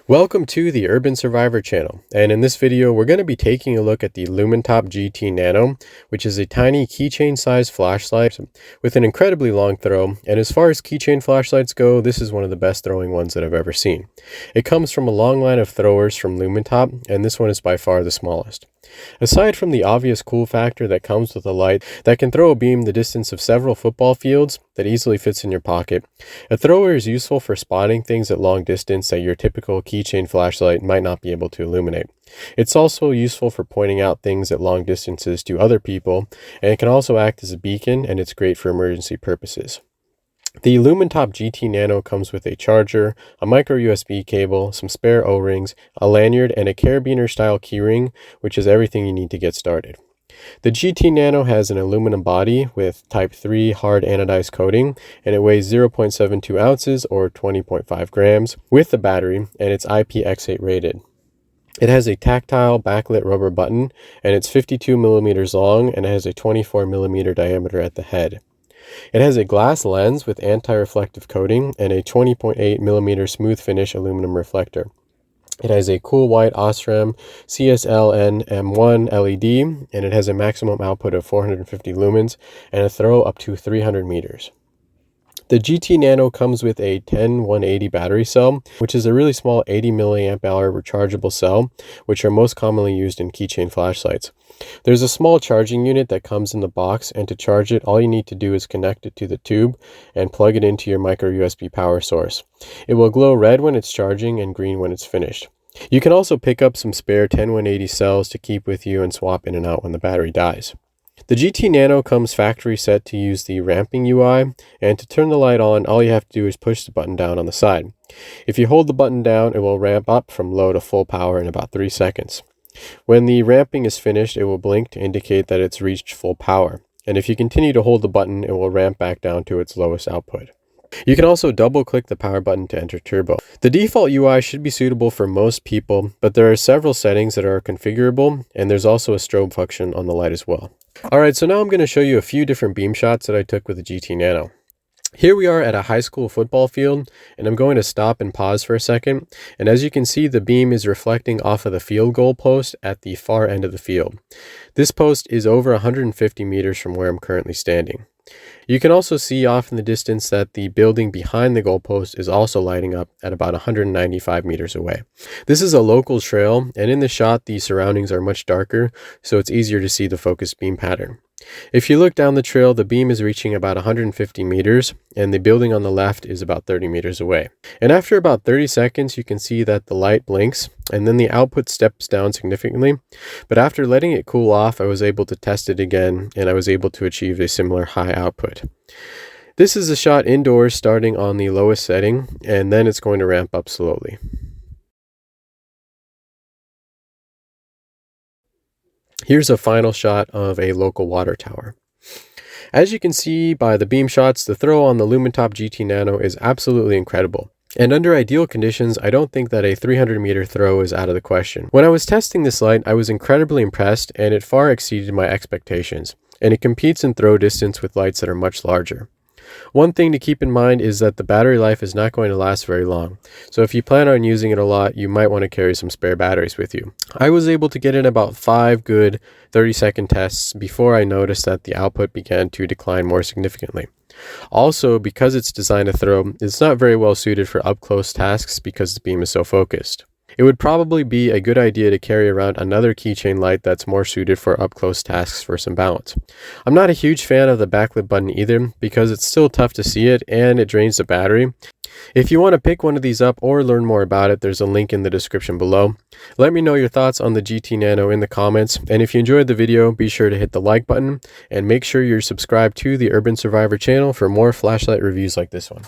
Welcome to the Urban Survivor channel, and in this video we're going to be taking a look at the Lumintop GT Nano, which is a tiny keychain sized flashlight with an incredibly long throw, and as far as keychain flashlights go, this is one of the best throwing ones that I've ever seen. It comes from a long line of throwers from Lumintop, and this one is by far the smallest. Aside from the obvious cool factor that comes with a light that can throw a beam the distance of several football fields that easily fits in your pocket, a thrower is useful for spotting things at long distance that your typical keychain flashlight might not be able to illuminate. It's also useful for pointing out things at long distances to other people, and it can also act as a beacon, and it's great for emergency purposes. The Lumintop GT Nano comes with a charger, a micro USB cable, some spare O-rings, a lanyard, and a carabiner style keyring, which is everything you need to get started. The GT Nano has an aluminum body with type 3 hard anodized coating, and it weighs 0.72 ounces or 20.5 grams with the battery, and it's IPX8 rated. It has a tactile backlit rubber button, and it's 52 millimeters long, and it has a 24 millimeter diameter at the head. It has a glass lens with anti-reflective coating and a 20.8 millimeter smooth finish aluminum reflector. It has a cool white OSRAM CSLN M1 LED, and it has a maximum output of 450 lumens and a throw up to 300 meters. The GT Nano comes with a 10180 battery cell, which is a really small 80 mAh rechargeable cell, which are most commonly used in keychain flashlights. There's a small charging unit that comes in the box, and to charge it, all you need to do is connect it to the tube and plug it into your micro USB power source. It will glow red when it's charging and green when it's finished. You can also pick up some spare 10180 cells to keep with you and swap in and out when the battery dies. The GT Nano comes factory set to use the ramping UI, and to turn the light on, all you have to do is push the button down on the side. If you hold the button down, it will ramp up from low to full power in about 3 seconds. When the ramping is finished, it will blink to indicate that it's reached full power, and if you continue to hold the button, it will ramp back down to its lowest output. You can also double click the power button to enter turbo. The default UI should be suitable for most people, but there are several settings that are configurable, and there's also a strobe function on the light as well. Alright, so now I'm going to show you a few different beam shots that I took with the GT Nano. Here we are at a high school football field, and I'm going to stop and pause for a second, and as you can see, the beam is reflecting off of the field goal post at the far end of the field. This post is over 150 meters from where I'm currently standing. You can also see off in the distance that the building behind the goalpost is also lighting up at about 195 meters away. This is a local trail, and in the shot the surroundings are much darker, so it's easier to see the focused beam pattern. If you look down the trail, the beam is reaching about 150 meters, and the building on the left is about 30 meters away. And after about 30 seconds, you can see that the light blinks, and then the output steps down significantly. But after letting it cool off, I was able to test it again, and I was able to achieve a similar high output. This is a shot indoors starting on the lowest setting, and then it's going to ramp up slowly. Here's a final shot of a local water tower. As you can see by the beam shots, the throw on the Lumintop GT Nano is absolutely incredible. And under ideal conditions, I don't think that a 300 meter throw is out of the question. When I was testing this light, I was incredibly impressed, and it far exceeded my expectations. And it competes in throw distance with lights that are much larger. One thing to keep in mind is that the battery life is not going to last very long, so if you plan on using it a lot, you might want to carry some spare batteries with you. I was able to get in about 5 good 30-second tests before I noticed that the output began to decline more significantly. Also, because it's designed to throw, it's not very well suited for up-close tasks because the beam is so focused. It would probably be a good idea to carry around another keychain light that's more suited for up-close tasks for some balance. I'm not a huge fan of the backlit button either because it's still tough to see it and it drains the battery. If you want to pick one of these up or learn more about it, there's a link in the description below. Let me know your thoughts on the GT Nano in the comments, and if you enjoyed the video, be sure to hit the like button and make sure you're subscribed to the Urban Survivor channel for more flashlight reviews like this one.